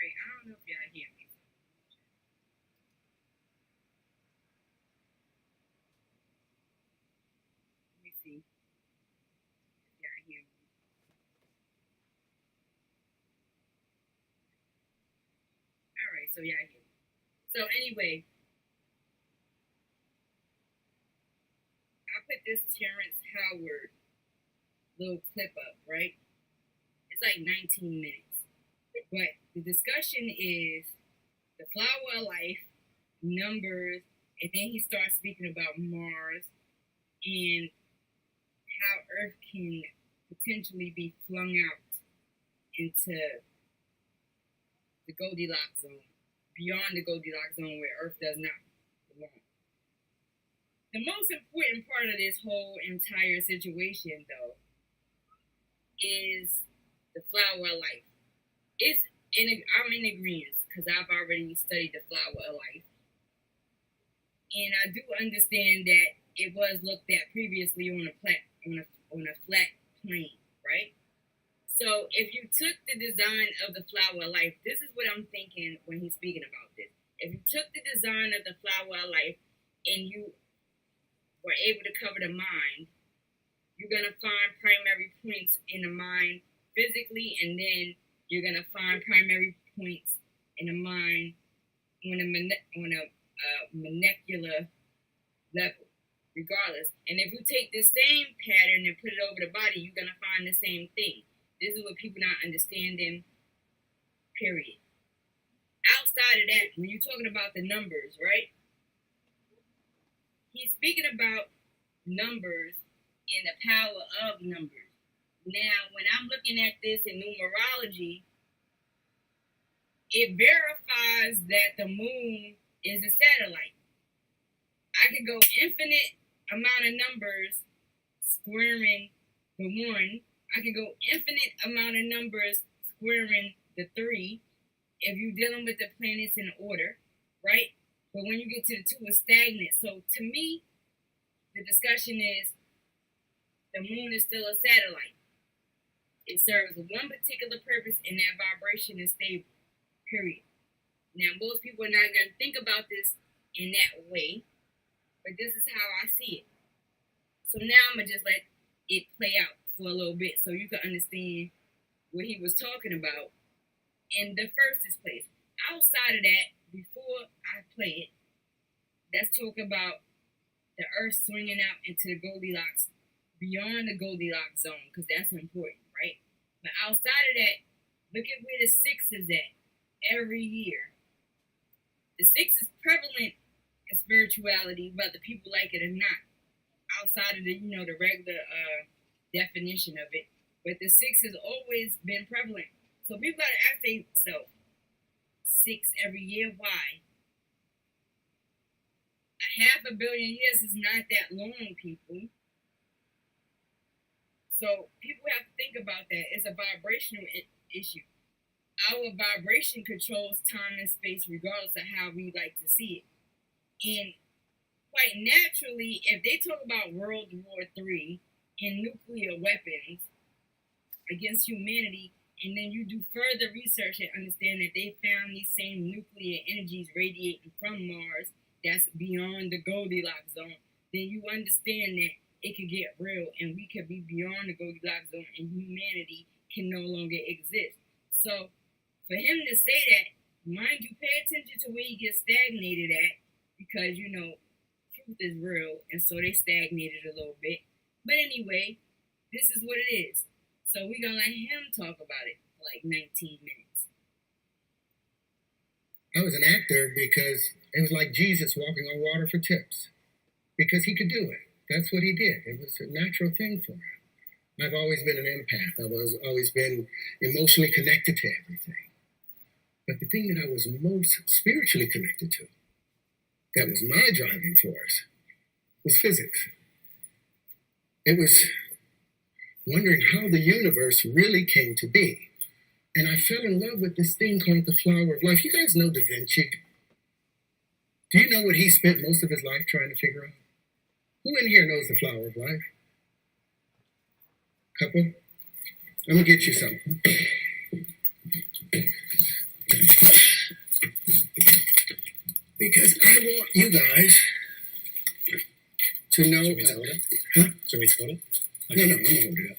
right, I don't know if y'all hear me. Let me see if y'all hear me. All right, so y'all hear me. So anyway, I put this Terrence Howard little clip up, right? It's like 19 minutes. But the discussion is the flower of life, numbers, and then he starts speaking about Mars and how Earth can potentially be flung out into the Goldilocks zone, beyond the Goldilocks zone where Earth does not belong. The most important part of this whole entire situation, though, is the flower of life. I'm in agreement because I've already studied the flower of life, and I do understand that it was looked at previously on a flat plane, right? So if you took the design of the flower of life, this is what I'm thinking when he's speaking about this. If you took the design of the flower of life and you were able to cover the mind, you're going to find primary points in the mind physically, and then you're going to find primary points in the mind on a molecular level, regardless. And if you take the same pattern and put it over the body, you're going to find the same thing. This is what people not understanding, period. Outside of that, when you're talking about the numbers, right? He's speaking about numbers and the power of numbers. Now, when I'm looking at this in numerology, it verifies that the moon is a satellite. I could go infinite amount of numbers squaring the 1. I could go infinite amount of numbers squaring the 3 if you're dealing with the planets in order, right? But when you get to the 2, it's stagnant. So to me, the discussion is the moon is still a satellite. It serves one particular purpose, and that vibration is stable, period. Now, most people are not going to think about this in that way, but this is how I see it. So now I'm going to just let it play out for a little bit so you can understand what he was talking about in the first place. Outside of that, before I play it, let's talk about the Earth swinging out into the Goldilocks, beyond the Goldilocks zone, because that's important, right? But outside of that, look at where the 6 is at every year. The 6 is prevalent in spirituality, whether people like it or not, outside of the, the regular definition of it. But the 6 has always been prevalent. So people got to ask themselves, 6 every year, why? 500 million years is not that long, people. So people have to think about that. It's a vibrational issue. Our vibration controls time and space regardless of how we like to see it. And quite naturally, if they talk about World War III and nuclear weapons against humanity, and then you do further research and understand that they found these same nuclear energies radiating from Mars that's beyond the Goldilocks zone, then you understand that it could get real and we could be beyond the Goldilocks zone and humanity can no longer exist. So for him to say that, mind you, pay attention to where he gets stagnated at, because, truth is real, and so they stagnated a little bit. But anyway, this is what it is. So we're going to let him talk about it for like 19 minutes. I was an actor because it was like Jesus walking on water for tips, because he could do it. That's what he did. It was a natural thing for him. I've always been an empath. I've always been emotionally connected to everything. But the thing that I was most spiritually connected to, that was my driving force, was physics. It was wondering how the universe really came to be. And I fell in love with this thing called the flower of life. You guys know Da Vinci? Do you know what he spent most of his life trying to figure out? Who in here knows the flower of life? Couple? I'm going to get you something. Because I want you guys to know. Should we hold it? Huh? Should we hold it? No, I'm gonna hold it up.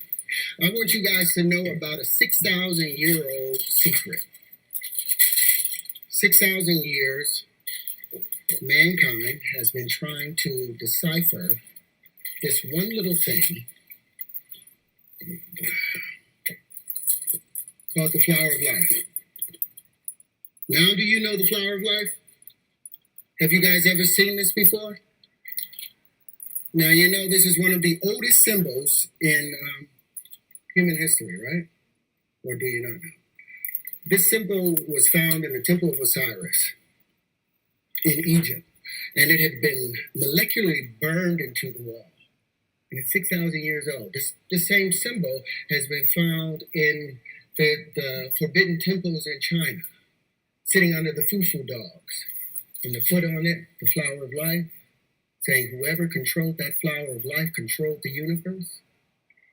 I want you guys to know about a 6,000-year-old secret. 6,000 years, mankind has been trying to decipher this one little thing called the flower of life. Now, do you know the flower of life? Have you guys ever seen this before? Now, you know this is one of the oldest symbols in human history, right? Or do you not know? This symbol was found in the Temple of Osiris in Egypt, and it had been molecularly burned into the wall. And it's 6,000 years old. This same symbol has been found in the forbidden temples in China, sitting under the fufu dogs. And the foot on it, the flower of life, saying whoever controlled that flower of life controlled the universe.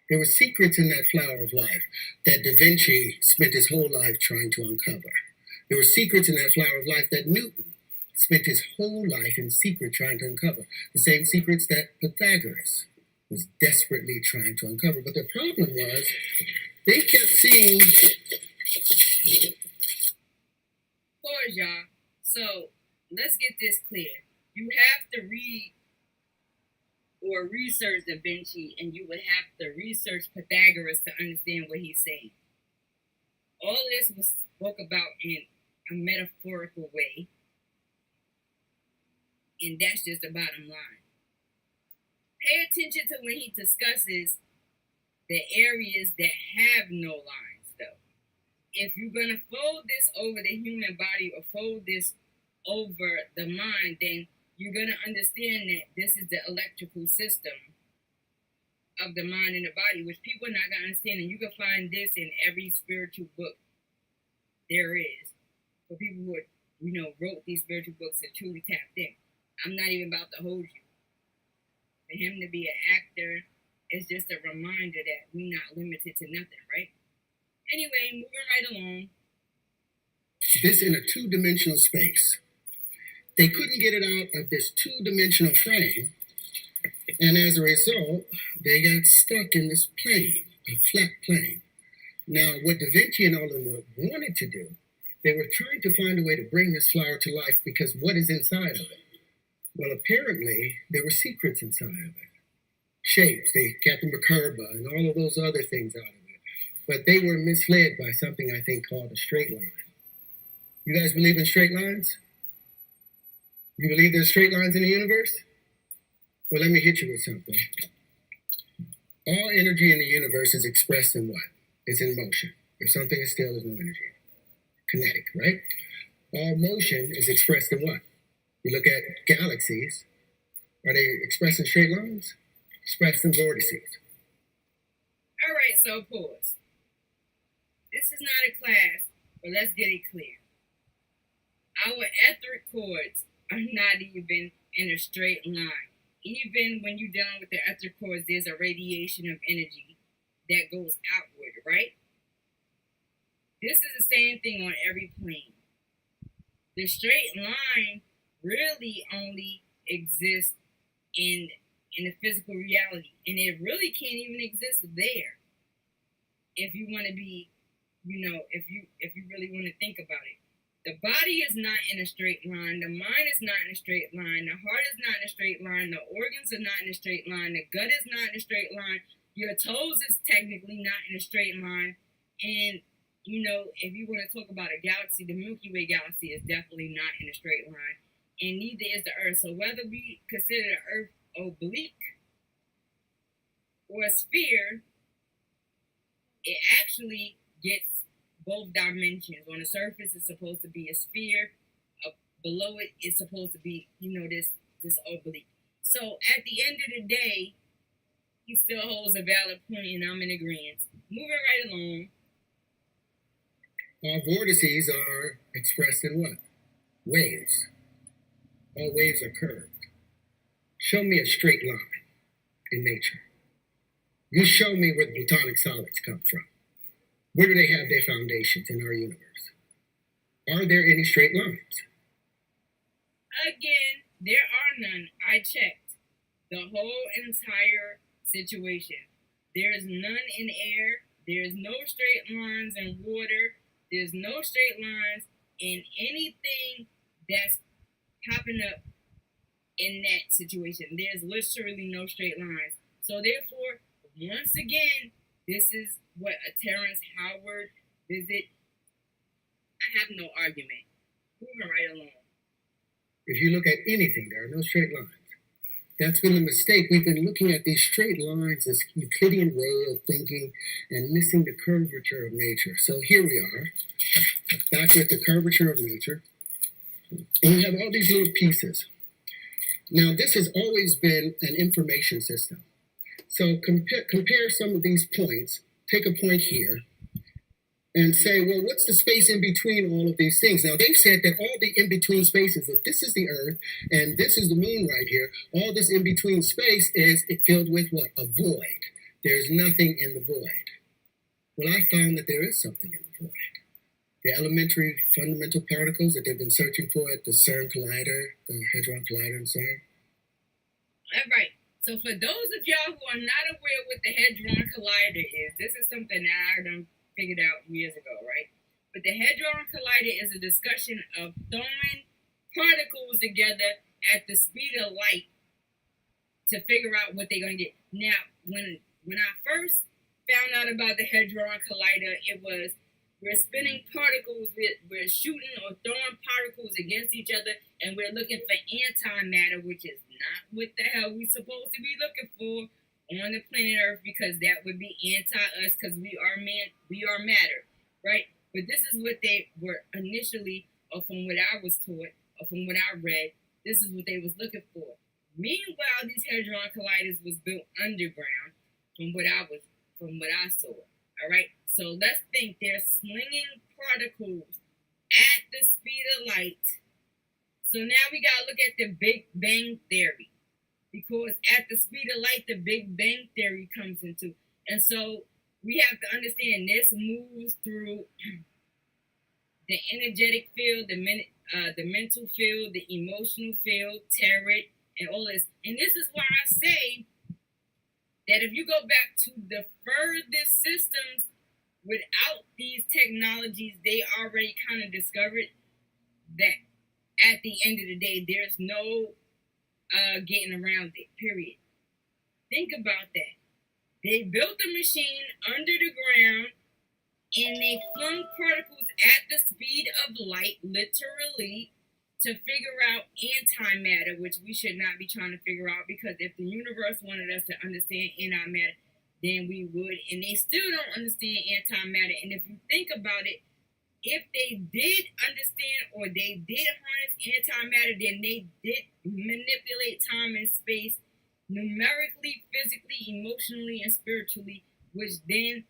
There were secrets in that flower of life that Da Vinci spent his whole life trying to uncover. There were secrets in that flower of life that Newton spent his whole life in secret trying to uncover. The same secrets that Pythagoras was desperately trying to uncover. But the problem was, they kept seeing... Pause, y'all. So, let's get this clear. You have to read or research Da Vinci, and you would have to research Pythagoras to understand what he's saying. All this was spoke about in a metaphorical way, and that's just the bottom line. Pay attention to when he discusses the areas that have no lines, though. If you're going to fold this over the human body or fold this over the mind, then you're going to understand that this is the electrical system of the mind and the body, which people are not going to understand. And you can find this in every spiritual book there is. For people who are, wrote these spiritual books and truly tapped in. I'm not even about to hold you. For him to be an actor is just a reminder that we're not limited to nothing, right? Anyway, moving right along. This in a two-dimensional space. They couldn't get it out of this two-dimensional frame, and as a result, they got stuck in this plane, a flat plane. Now, what Da Vinci and all of them wanted to do, they were trying to find a way to bring this flower to life, because what is inside of it? Well, apparently, there were secrets inside of it. Shapes, they Captain Makerba and all of those other things out of it. But they were misled by something I think called a straight line. You guys believe in straight lines? You believe there's straight lines in the universe? Well, let me hit you with something. All energy in the universe is expressed in what? It's in motion. If something is still, there's no energy. Kinetic, right? All motion is expressed in what? You look at galaxies. Are they expressed in straight lines? Expressed in vortices. All right, so pause. This is not a class, but let's get it clear. Our etheric chords are not even in a straight line. Even when you're dealing with the etheric chords, there's a radiation of energy that goes outward, right? This is the same thing on every plane. The straight line really only exists in the physical reality, and it really can't even exist there. If you want to be, if you really want to think about it. The body is not in a straight line. The mind is not in a straight line. The heart is not in a straight line. The organs are not in a straight line. The gut is not in a straight line. Your toes is technically not in a straight line. And, if you want to talk about a galaxy, the Milky Way galaxy is definitely not in a straight line. And neither is the Earth. So whether we consider the Earth oblique or a sphere, it actually gets both dimensions. On the surface, it's supposed to be a sphere. Below it, it's supposed to be, this oblique. So at the end of the day, he still holds a valid point, and I'm in agreement. Moving right along. All vortices are expressed in what? Waves. All waves are curved. Show me a straight line in nature. You show me where the platonic solids come from. Where do they have their foundations in our universe? Are there any straight lines? Again, there are none. I checked the whole entire situation. There's none in air. There's no straight lines in water. There's no straight lines in anything that's popping up in that situation. There's literally no straight lines. So therefore, once again, this is what a Terrence Howard visit. I have no argument. Moving right along. If you look at anything, there are no straight lines. That's been the mistake. We've been looking at these straight lines, this Euclidean way of thinking, and missing the curvature of nature. So here we are, back with the curvature of nature. And we have all these little pieces. Now, this has always been an information system. So compare some of these points. Take a point here and say, well, what's the space in between all of these things? Now, they've said that all the in-between spaces, if this is the Earth and this is the moon right here, all this in-between space is filled with what? A void. There's nothing in the void. Well, I found that there is something in the void. The elementary fundamental particles that they've been searching for at the CERN collider, the Hadron Collider in CERN. All right. So for those of y'all who are not aware what the Hadron Collider is, this is something that I done figured out years ago, right? But the Hadron Collider is a discussion of throwing particles together at the speed of light to figure out what they're going to get. Now, when I first found out about the Hadron Collider, it was we're spinning particles, we're shooting or throwing particles against each other, and we're looking for antimatter, which is not what the hell we're supposed to be looking for on the planet Earth, because that would be anti-us, because we are matter, right? But this is what they were initially, or from what I was taught, or from what I read, this is what they was looking for. Meanwhile, these Hadron Colliders was built underground, from what I saw. All right. So let's think they're slinging particles at the speed of light. So now we gotta look at the Big Bang Theory, because at the speed of light, the Big Bang Theory comes into. And so we have to understand this moves through the energetic field, the mental field, the emotional field, tarot, and all this. And this is why I say that if you go back to the furthest systems without these technologies, they already kind of discovered that at the end of the day, there's no getting around it, period. Think about that. They built a machine under the ground and they flung particles at the speed of light, literally, to figure out antimatter, which we should not be trying to figure out, because if the universe wanted us to understand antimatter, then we would. And they still don't understand antimatter. And if you think about it, if they did understand or they did harness antimatter, then they did manipulate time and space numerically, physically, emotionally, and spiritually, which then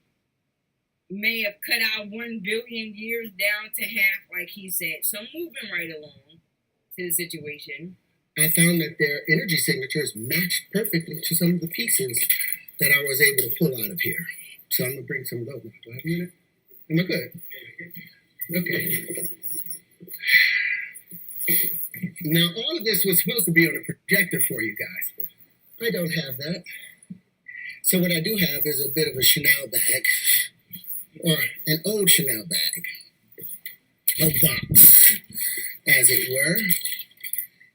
may have cut our 1 billion years down to half, like he said. So moving right along to the situation. I found that their energy signatures matched perfectly to some of the pieces that I was able to pull out of here. So I'm going to bring some of those. Do I have a minute? Am I good? Okay. Now, all of this was supposed to be on a projector for you guys. I don't have that. So what I do have is a bit of a Chanel bag, or an old Chanel bag, a box, as it were.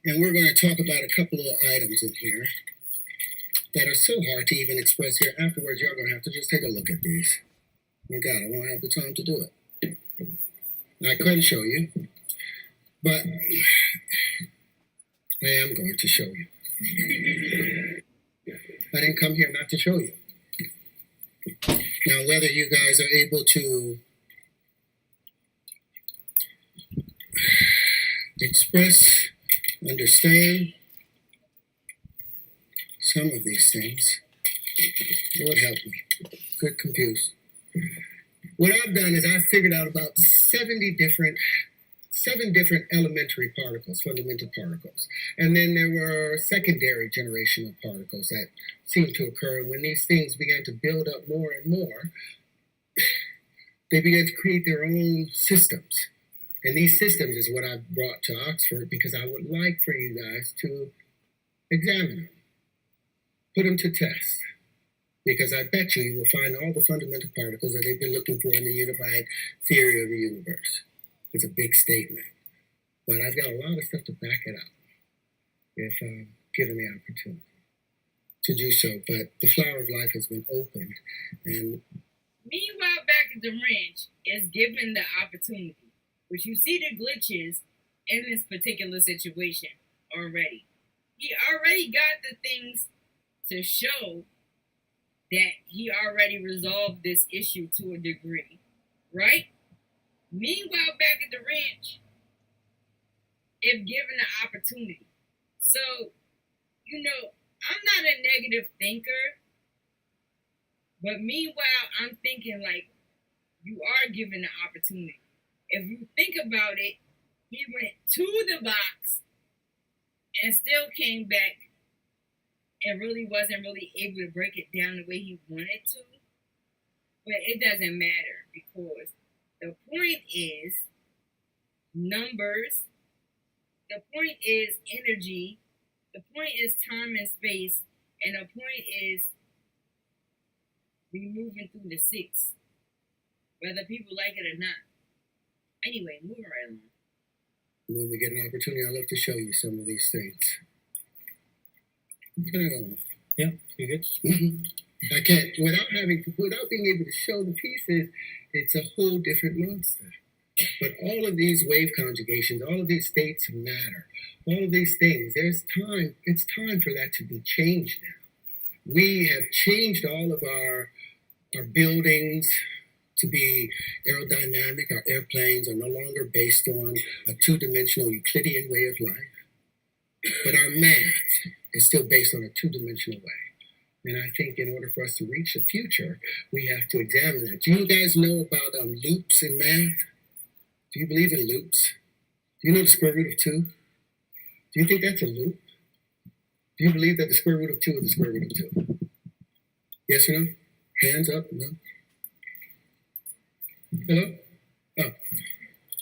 And we're going to talk about a couple of items in here that are so hard to even express here. Afterwards, you're going to have to just take a look at these. You got it. I won't have the time to do it. I couldn't show you, but I am going to show you. I didn't come here not to show you. Now, whether you guys are able to express, understand some of these things, Lord help me, get confused. What I've done is I've figured out about 7 different elementary particles, fundamental particles. And then there were secondary generation of particles that seemed to occur. And when these things began to build up more and more, they began to create their own systems. And these systems is what I brought to Oxford because I would like for you guys to examine them, put them to test. Because I bet you will find all the fundamental particles that they've been looking for in the unified theory of the universe. It's a big statement. But I've got a lot of stuff to back it up if given the opportunity to do so. But the flower of life has been opened. And meanwhile, back at the ranch is given the opportunity, which you see the glitches in this particular situation already. He already got the things to show that he already resolved this issue to a degree, right? Meanwhile, back at the ranch, if given the opportunity. So, you know, I'm not a negative thinker, but meanwhile, I'm thinking like, you are given the opportunity. If you think about it, he went to the box and still came back and really wasn't really able to break it down the way he wanted to. But it doesn't matter because the point is numbers, the point is energy, the point is time and space, and the point is we moving through the six, whether people like it or not. Anyway, moving right along. When we get an opportunity, I'd love to show you some of these things. Can I go on? Yeah, you good? I can't. Without being able to show the pieces, it's a whole different monster. But all of these wave conjugations, all of these states of matter, all of these things, there's time. It's time for that to be changed now. We have changed all of our buildings to be aerodynamic. Our airplanes are no longer based on a two-dimensional Euclidean way of life. But our math is still based on a two-dimensional way. And I think in order for us to reach the future, we have to examine that. Do you guys know about loops in math? Do you believe in loops? Do you know the square root of 2? Do you think that's a loop? Do you believe that the square root of 2 is the square root of 2? Yes or no? Hands up? No? Hello? Oh.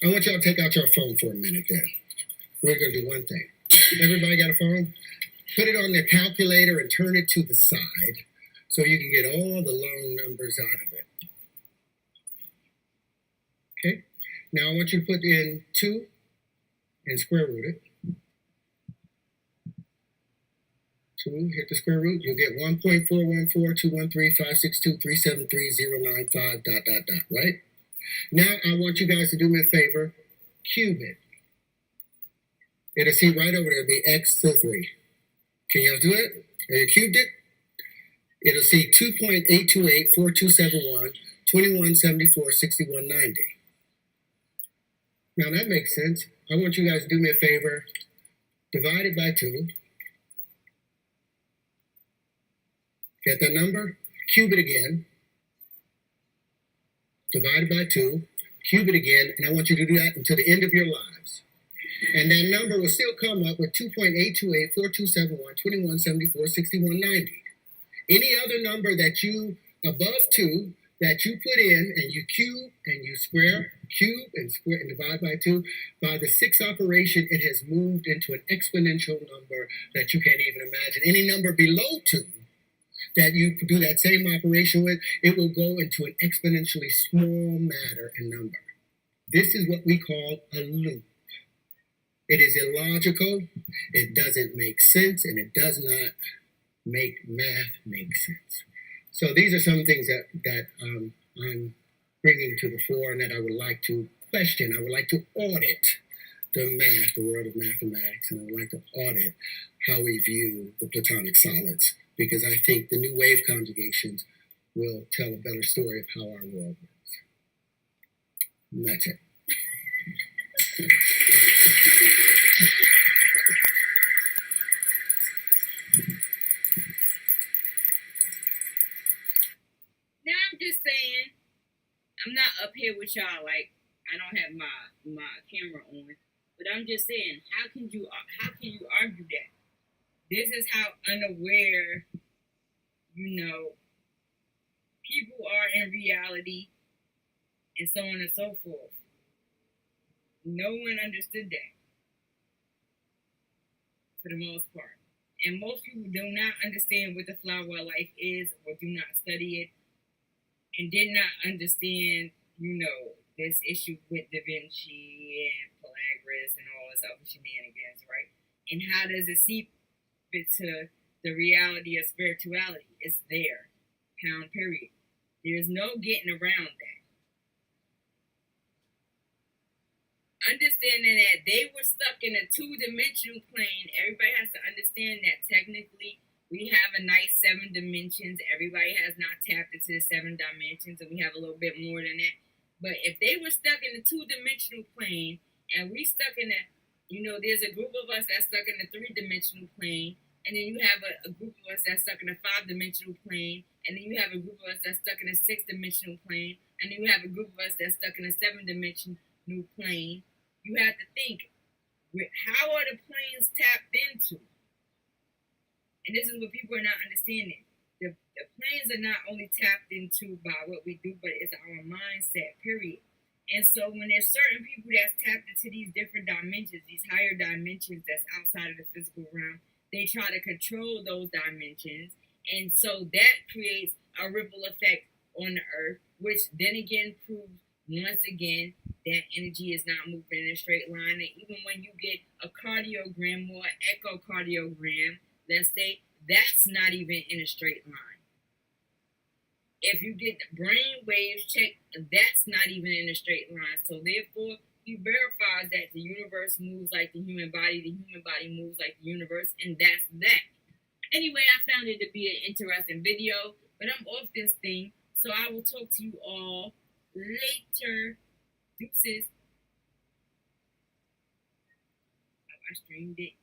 I want y'all to take out your phone for a minute then. We're going to do one thing. Everybody got a phone? Put it on the calculator and turn it to the side so you can get all the long numbers out of it. Okay? Now I want you to put in 2 and square root it. 2, hit the square root, you'll get 1.414213562373095, ... right? Now I want you guys to do me a favor, cube it. It'll see right over there, it'll be x to 3. Can y'all do it? Have you cubed it? It'll see 2.828427121746190. Now that makes sense. I want you guys to do me a favor, divide it by 2. Get the number, cube it again, divide it by 2, cube it again, and I want you to do that until the end of your lives. And that number will still come up with 2.828427121746190. Any other number that you, above 2, that you put in and you cube and you square and divide by 2, by the 6th operation, it has moved into an exponential number that you can't even imagine. Any number below 2 that you do that same operation with, it will go into an exponentially small matter and number. This is what we call a loop. It is illogical, it doesn't make sense, and it does not make math make sense. So these are some things that I'm bringing to the fore and that I would like to question. I would like to audit the math, the world of mathematics, and I would like to audit how we view the Platonic solids, because I think the new wave conjugations will tell a better story of how our world works. And that's it. Now I'm just saying, I'm not up here with y'all like I don't have my camera on, but I'm just saying, how can you argue that? This is how unaware, people are in reality, and so on and so forth. No one understood that for the most part. And most people do not understand what the flower of life is or do not study it and did not understand, this issue with Da Vinci and Pythagoras and all this other shenanigans, right? And how does it seep into the reality of spirituality? It's there, pound period. There's no getting around that. Understanding that they were stuck in a two-dimensional plane, everybody has to understand that technically we have a nice 7 dimensions. Everybody has not tapped into the 7 dimensions, and we have a little bit more than that. But if they were stuck in the two-dimensional plane, and we stuck in there's a group of us that's stuck in the 3-dimensional plane, and then you have a group of us that's stuck in a 5-dimensional plane, and then you have a group of us that's stuck in a 6-dimensional plane, and then you have a group of us that's stuck in a 7-dimensional plane. You have to think, how are the planes tapped into? And this is what people are not understanding. The planes are not only tapped into by what we do, but it's our mindset, period. And so when there's certain people that's tapped into these different dimensions, these higher dimensions that's outside of the physical realm, they try to control those dimensions. And so that creates a ripple effect on the earth, which then again proves once again that energy is not moving in a straight line. And even when you get a cardiogram or an echocardiogram, let's say, that's not even in a straight line. If you get the brain waves checked, that's not even in a straight line. So therefore, he verifies that the universe moves like the human body moves like the universe, and that's that. Anyway, I found it to be an interesting video, but I'm off this thing, so I will talk to you all later. Deuces. I streamed it.